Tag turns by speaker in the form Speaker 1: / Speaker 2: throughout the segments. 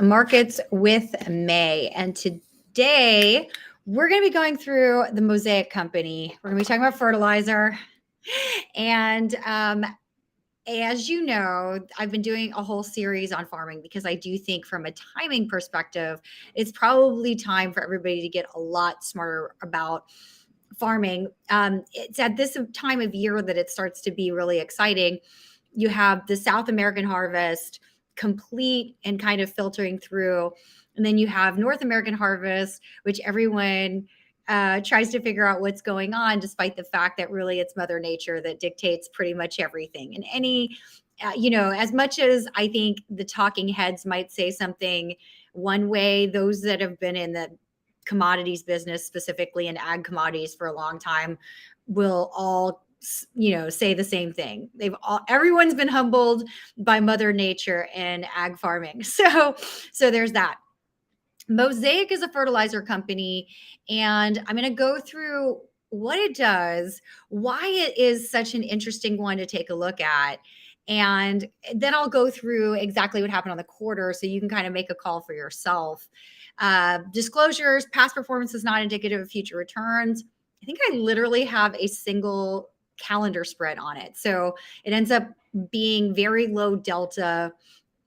Speaker 1: Markets with May. And today we're going to be going through the Mosaic company. We're going to be talking about fertilizer. And as you know, I've been doing a whole series on farming because I do think from a timing perspective, it's probably time for everybody to get a lot smarter about farming. It's at this time of year that it starts to be really exciting. You have the South American harvest complete and kind of filtering through. And then you have North American harvest, which everyone tries to figure out what's going on, despite the fact that really it's Mother Nature that dictates pretty much everything. And as much as I think the talking heads might say something one way, those that have been in the commodities business, specifically in ag commodities for a long time, will all say the same thing. Everyone's been humbled by Mother Nature and ag farming. So there's that. Mosaic is a fertilizer company, and I'm going to go through what it does, why it is such an interesting one to take a look at, and then I'll go through exactly what happened on the quarter so you can kind of make a call for yourself. Disclosures: past performance is not indicative of future returns. I think I literally have a single calendar spread on it, so it ends up being very low delta.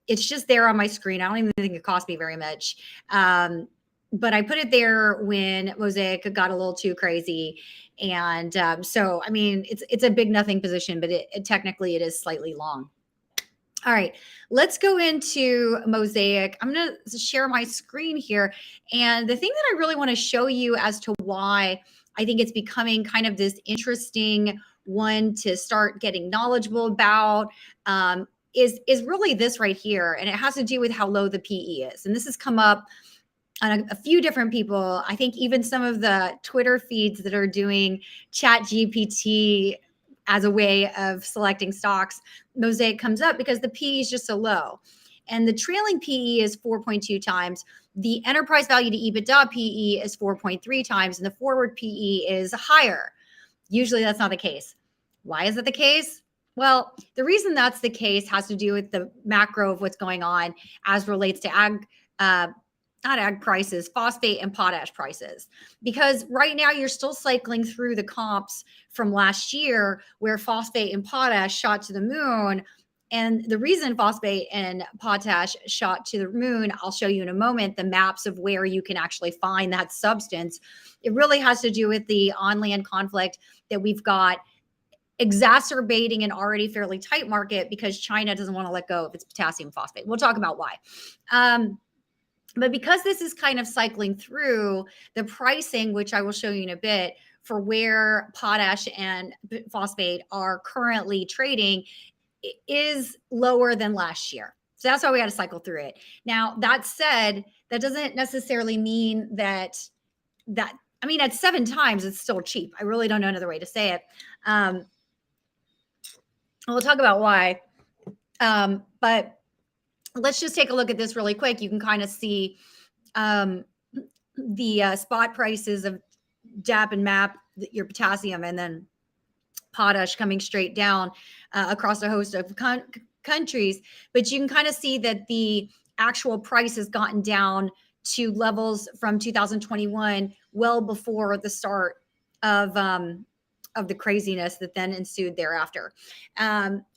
Speaker 1: It's just there on my screen. I don't even think it cost me very much. But I put it there when Mosaic got a little too crazy. And so, I mean, it's a big nothing position, but technically it is slightly long. All right, let's go into Mosaic. I'm going to share my screen here. And the thing that I really want to show you as to why I think it's becoming kind of this interesting one to start getting knowledgeable about is really this right here. And it has to do with how low the PE is. And this has come up on a few different people. I think even some of the Twitter feeds that are doing Chat GPT as a way of selecting stocks, Mosaic comes up because the PE is just so low. And the trailing PE is 4.2 times. The enterprise value to EBITDA PE is 4.3 times, and the forward PE is higher. Usually that's not the case. Why is it the case? Well, the reason that's the case has to do with the macro of what's going on as relates to not ag prices, phosphate and potash prices. Because right now you're still cycling through the comps from last year where phosphate and potash shot to the moon. And the reason phosphate and potash shot to the moon, I'll show you in a moment, the maps of where you can actually find that substance. It really has to do with the on-land conflict that we've got exacerbating an already fairly tight market because China doesn't want to let go of its potassium phosphate. We'll talk about why. But because this is kind of cycling through, the pricing, which I will show you in a bit, for where potash and phosphate are currently trading is lower than last year. So that's why we got to cycle through it. Now, that said, that doesn't necessarily mean that I mean, at 7 times, it's still cheap. I really don't know another way to say it. We'll talk about why. But let's just take a look at this really quick. You can kind of see the spot prices of DAP and MAP, your potassium, and then potash coming straight down across a host of countries. But you can kind of see that the actual price has gotten down to levels from 2021, well before the start of the craziness that then ensued thereafter.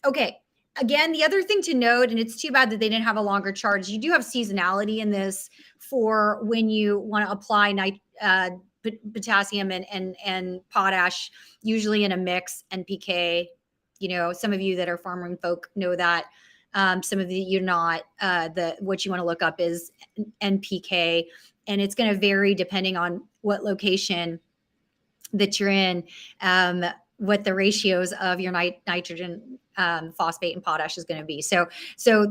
Speaker 1: Okay. Again, the other thing to note, and it's too bad that they didn't have a longer chart, is you do have seasonality in this for when you want to apply potassium and potash, usually in a mix, NPK. You know, some of you that are farming folk know that. Some of you not. What you want to look up is NPK, and it's going to vary depending on what location that you're in, what the ratios of your nitrogen, phosphate, and potash is going to be. So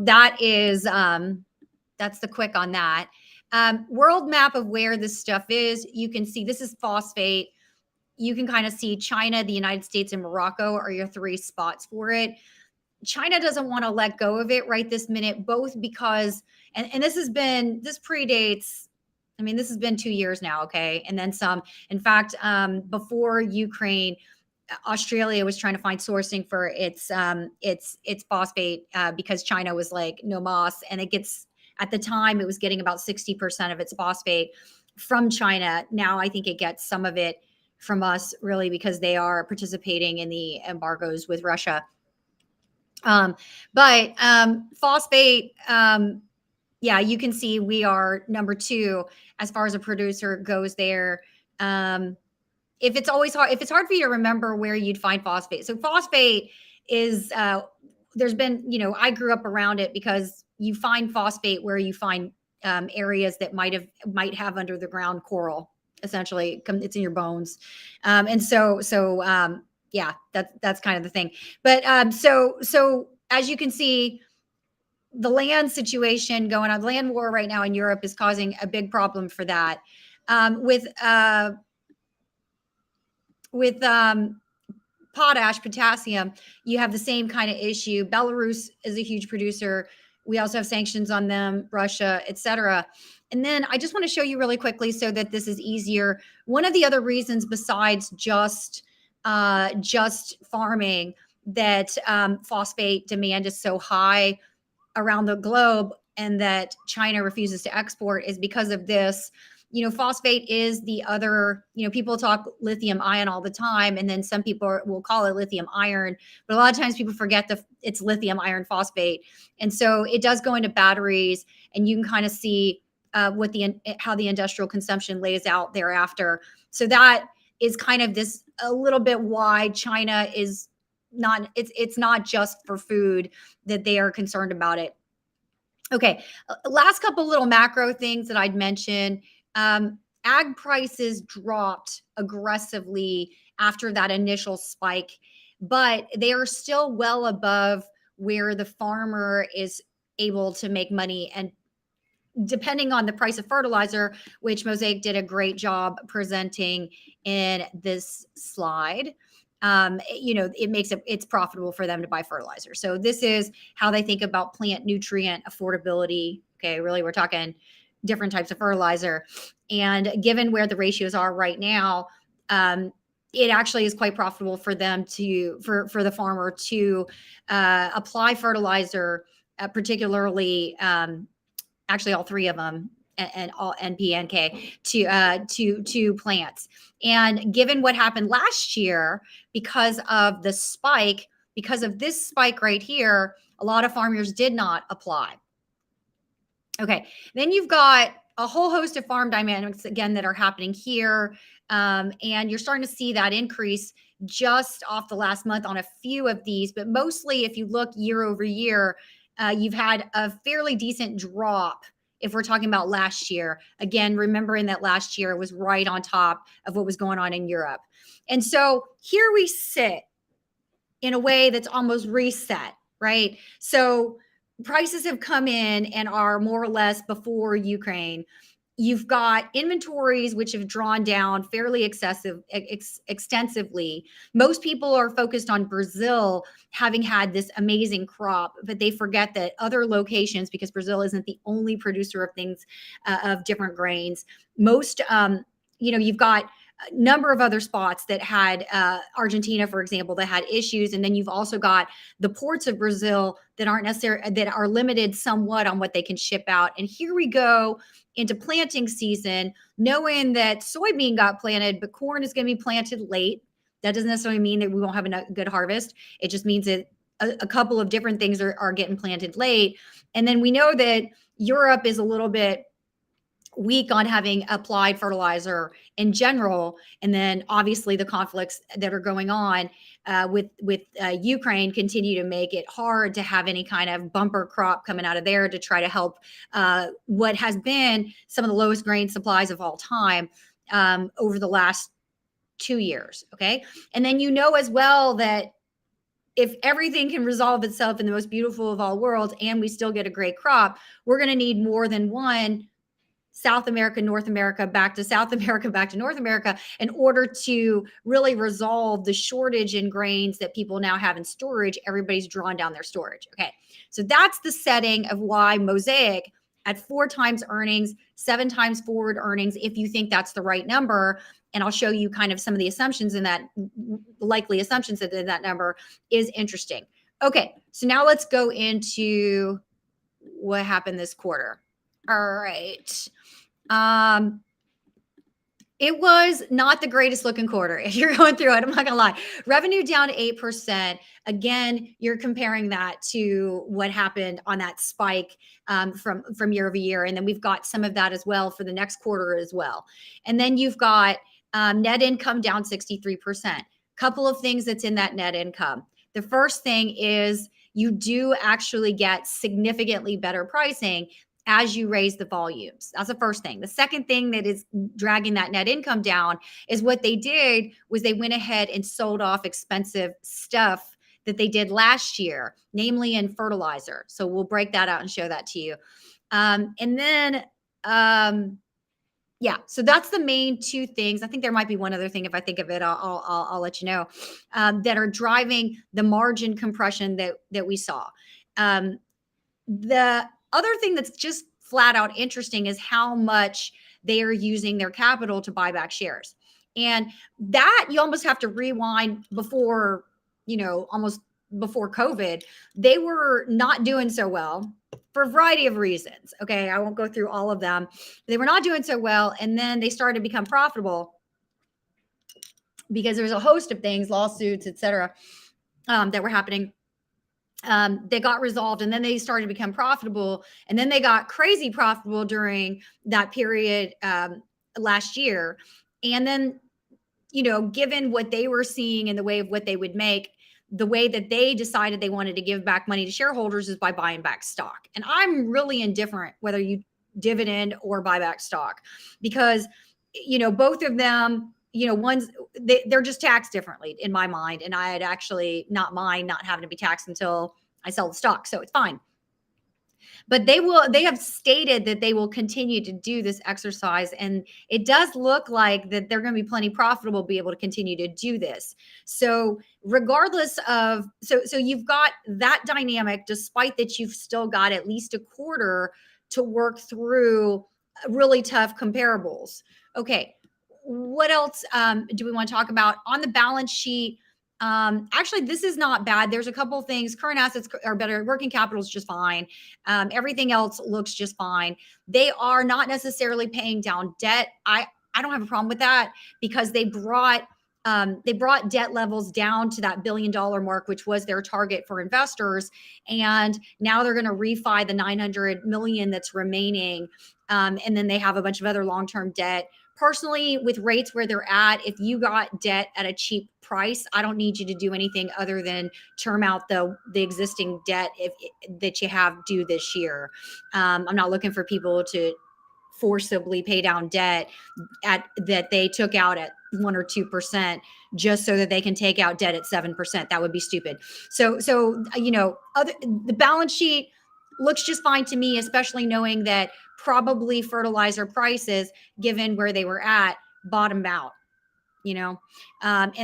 Speaker 1: that is that's the quick on that. World map of where this stuff is. You can see this is phosphate. You can kind of see China, the United States, and Morocco are your 3 spots for it. China doesn't want to let go of it right this minute, both because, and this predates, I mean, this has been 2 years now, okay? And then some. In fact, before Ukraine, Australia was trying to find sourcing for its phosphate because China was like, no MOS, and it gets At the time, it was getting about 60% of its phosphate from China. Now I think it gets some of it from us, really, because they are participating in the embargoes with Russia. But phosphate, yeah, you can see we are number 2 as far as a producer goes there. If it's hard for you to remember where you'd find phosphate. So phosphate is, there's been, I grew up around it because you find phosphate where you find areas that might have under the ground coral. Essentially, it's in your bones, and yeah, that's kind of the thing. But so as you can see, the land situation going on, the land war right now in Europe is causing a big problem for that. With potash, potassium, you have the same kind of issue. Belarus is a huge producer. We also have sanctions on them, Russia, etc. And then I just want to show you really quickly so that this is easier. One of the other reasons besides just farming that phosphate demand is so high around the globe and that China refuses to export is because of this. Phosphate is the other, people talk lithium ion all the time, and then some people will call it lithium iron, but a lot of times people forget that it's lithium iron phosphate. And so it does go into batteries, and you can kind of see how the industrial consumption lays out thereafter. So that is kind of this a little bit why China is not, it's not just for food that they are concerned about it. Okay, last couple little macro things that I'd mention. Ag prices dropped aggressively after that initial spike, but they are still well above where the farmer is able to make money. And depending on the price of fertilizer, which Mosaic did a great job presenting in this slide, it's profitable for them to buy fertilizer. So this is how they think about plant nutrient affordability. Okay, really, we're talking different types of fertilizer. And given where the ratios are right now, it actually is quite profitable for them for the farmer to apply fertilizer, particularly actually all 3 of them, and all NP, NK, to plants. And given what happened last year, because of this spike right here, a lot of farmers did not apply. Okay, then you've got a whole host of farm dynamics again that are happening here, and you're starting to see that increase just off the last month on a few of these, but mostly if you look year over year, you've had a fairly decent drop if we're talking about last year. Again, remembering that last year was right on top of what was going on in Europe. And so here we sit in a way that's almost reset, right? So prices have come in and are more or less before Ukraine. You've got inventories which have drawn down fairly extensively. Most people are focused on Brazil having had this amazing crop, but they forget that other locations, because Brazil isn't the only producer of things, of different grains. Most, you've got a number of other spots that had, Argentina, for example, that had issues. And then you've also got the ports of Brazil that are limited somewhat on what they can ship out. And here we go into planting season, knowing that soybean got planted, but corn is going to be planted late. That doesn't necessarily mean that we won't have a good harvest. It just means that a couple of different things are getting planted late. And then we know that Europe is a little bit weak on having applied fertilizer in general. And then obviously the conflicts that are going on with Ukraine continue to make it hard to have any kind of bumper crop coming out of there to try to help what has been some of the lowest grain supplies of all time over the last 2 years. Okay. And then as well that if everything can resolve itself in the most beautiful of all worlds and we still get a great crop, we're going to need more than one South America, North America, back to South America, back to North America, in order to really resolve the shortage in grains that people now have in storage. Everybody's drawn down their storage. Okay, so that's the setting of why Mosaic at 4 times earnings, 7 times forward earnings, if you think that's the right number. And I'll show you kind of some of the assumptions in that, likely assumptions in that number is interesting. Okay, so now let's go into what happened this quarter. All right. Um, It was not the greatest looking quarter. If you're going through it, I'm not gonna lie. Revenue down 8%. Again, you're comparing that to what happened on that spike from year over year, and then we've got some of that as well for the next quarter as well. And then you've got net income down 63%. Couple of things that's in that net income. The first thing is you do actually get significantly better pricing as you raise the volumes. That's the first thing. The second thing that is dragging that net income down is what they did was they went ahead and sold off expensive stuff that they did last year, namely in fertilizer. So we'll break that out and show that to you. And then, yeah, so that's the main two things. I think there might be one other thing. If I think of it, I'll let you know, that are driving the margin compression that we saw. The other thing that's just flat out interesting is how much they are using their capital to buy back shares. And that you almost have to rewind before, almost before COVID, they were not doing so well for a variety of reasons. Okay. I won't go through all of them. They were not doing so well. And then they started to become profitable because there's a host of things, lawsuits, et cetera, that were happening. They got resolved and then they started to become profitable, and then they got crazy profitable during that period last year. And then, given what they were seeing in the way of what they would make, the way that they decided they wanted to give back money to shareholders is by buying back stock. And I'm really indifferent whether you dividend or buy back stock, because both of them, one's they're just taxed differently in my mind, and I had actually not mind not having to be taxed until I sell the stock, so it's fine. But they have stated that they will continue to do this exercise, and it does look like that they're going to be plenty profitable, be able to continue to do this. So regardless of, so you've got that dynamic, despite that you've still got at least a quarter to work through really tough comparables. Okay, what else do we want to talk about on the balance sheet? Actually, this is not bad. There's a couple of things. Current assets are better. Working capital is just fine. Everything else looks just fine. They are not necessarily paying down debt. I don't have a problem with that, because they brought debt levels down to that $1 billion mark, which was their target for investors. And now they're going to refi the 900 million that's remaining. And then they have a bunch of other long-term debt. Personally, with rates where they're at, if you got debt at a cheap price, I don't need you to do anything other than term out the existing debt that you have due this year. I'm not looking for people to forcibly pay down debt that they took out at 1 or 2% just so that they can take out debt at 7%. That would be stupid. So the balance sheet looks just fine to me, especially knowing that probably fertilizer prices, given where they were at, bottomed out. And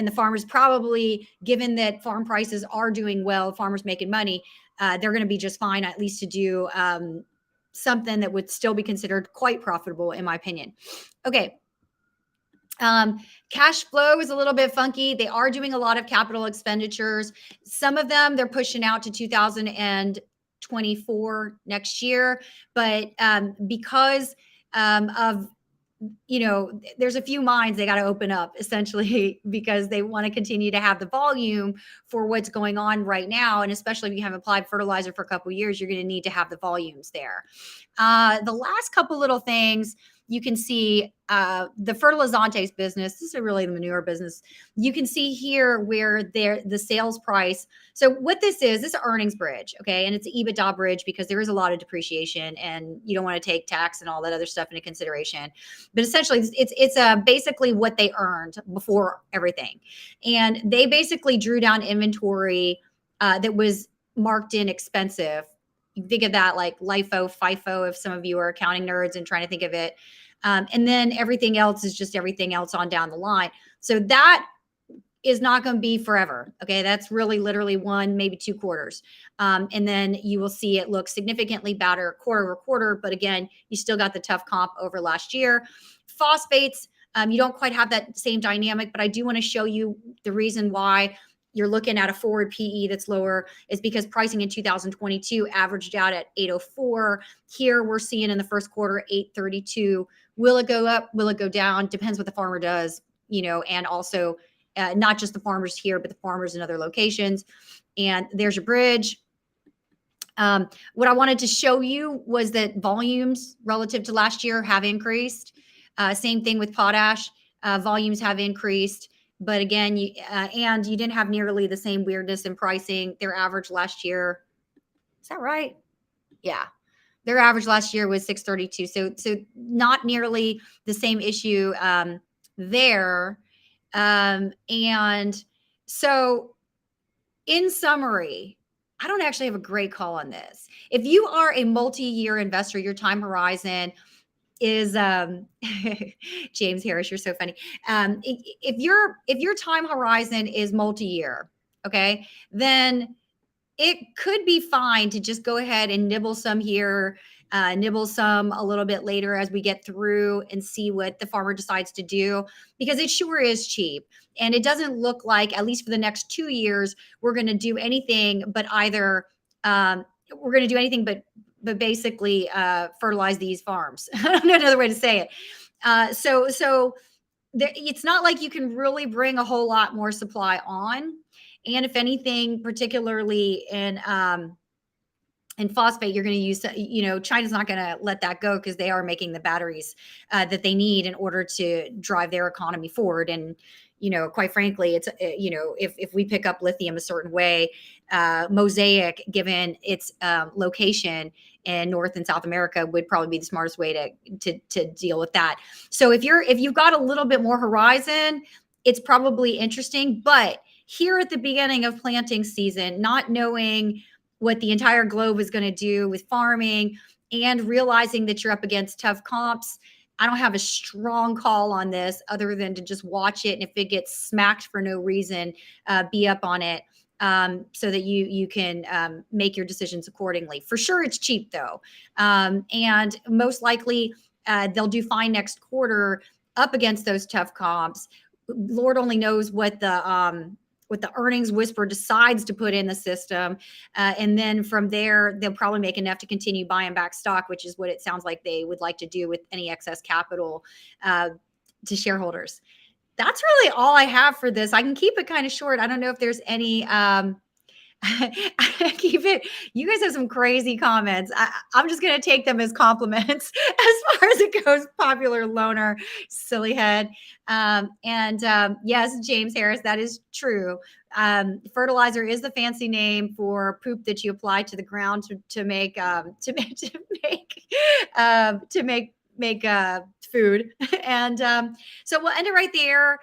Speaker 1: the farmers probably, given that farm prices are doing well, farmers making money, they're going to be just fine, at least to do something that would still be considered quite profitable, in my opinion. Okay. Cash flow is a little bit funky. They are doing a lot of capital expenditures. Some of them they're pushing out to 2024 next year, but because of there's a few mines they got to open up, essentially, because they want to continue to have the volume for what's going on right now. And especially if you haven't applied fertilizer for a couple of years, you're going to need to have the volumes there. The last couple little things you can see, the fertilizantes business, this is really the manure business. You can see here where the sales price. So what this is earnings bridge, okay? And it's an EBITDA bridge because there is a lot of depreciation and you don't want to take tax and all that other stuff into consideration. But essentially it's basically what they earned before everything. And they basically drew down inventory that was marked in expensive. You think of that like LIFO, FIFO, if some of you are accounting nerds and trying to think of it. And then everything else is just everything else on down the line. So that is not going to be forever. Okay. That's really literally 1, maybe 2 quarters. And then you will see it look significantly better quarter over quarter. But again, you still got the tough comp over last year. Phosphates, you don't quite have that same dynamic, but I do want to show you the reason why. you're looking at a forward PE that's lower is because pricing in 2022 averaged out at 804. Here we're seeing in the first quarter 832. Will it go up? Will it go down? Depends what the farmer does, and also not just the farmers here, but the farmers in other locations. And there's your bridge. What I wanted to show you was that volumes relative to last year have increased. Same thing with potash. Volumes have increased. But again, and you didn't have nearly the same weirdness in pricing. Their average last year, is that right? Yeah. Their average last year was 632. So not nearly the same issue there. And so in summary, I don't actually have a great call on this. If you are a multi-year investor, your time horizon is James Harris, you're so funny. If your time horizon is multi-year, okay, then it could be fine to just go ahead and nibble some here, nibble some a little bit later as we get through and see what the farmer decides to do, because it sure is cheap. And it doesn't look like, at least for the next 2 years, we're going to do anything but either we're going to do anything but basically fertilize these farms. I don't know another way to say it. So it's not like you can really bring a whole lot more supply on. And if anything, particularly in phosphate, you're going to use, China's not going to let that go because they are making the batteries that they need in order to drive their economy forward. And, quite frankly, it's, if we pick up lithium a certain way, Mosaic, given its location in North and South America, would probably be the smartest way to deal with that. So if you've got a little bit more horizon, it's probably interesting. But here at the beginning of planting season, not knowing what the entire globe is going to do with farming and realizing that you're up against tough comps, I don't have a strong call on this other than to just watch it. And if it gets smacked for no reason, be up on it so that you can make your decisions accordingly. For sure, it's cheap though. And most likely they'll do fine next quarter up against those tough comps. Lord only knows what the earnings whisper decides to put in the system. And then from there, they'll probably make enough to continue buying back stock, which is what it sounds like they would like to do with any excess capital to shareholders. That's really all I have for this. I can keep it kind of short. I don't know if there's any keep it. You guys have some crazy comments. I'm just going to take them as compliments as far as it goes. Popular loner, silly head. Yes, James Harris, that is true. Fertilizer is the fancy name for poop that you apply to the ground to make food. And so we'll end it right there.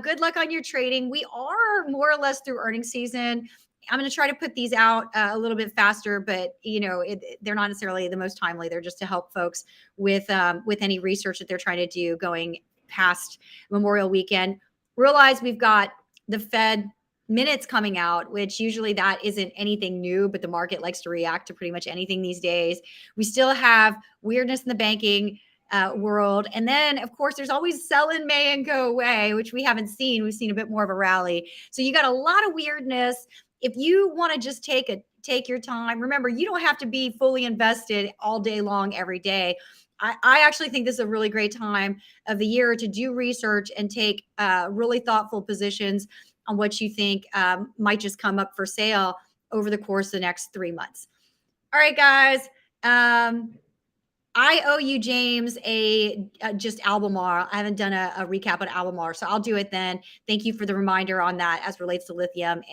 Speaker 1: Good luck on your trading. We are more or less through earnings season. I'm going to try to put these out a little bit faster, but they're not necessarily the most timely. They're just to help folks with any research that they're trying to do going past Memorial Weekend. Realize we've got the Fed minutes coming out, which usually that isn't anything new, but the market likes to react to pretty much anything these days. We still have weirdness in the banking world. And then, of course, there's always sell in May and go away, which we haven't seen. We've seen a bit more of a rally. So you got a lot of weirdness. If you want to just take your time, remember, you don't have to be fully invested all day long every day. I actually think this is a really great time of the year to do research and take really thoughtful positions on what you think might just come up for sale over the course of the next 3 months. All right, guys. I owe you, James, a just Albemarle. I haven't done a recap on Albemarle, so I'll do it then. Thank you for the reminder on that as relates to lithium.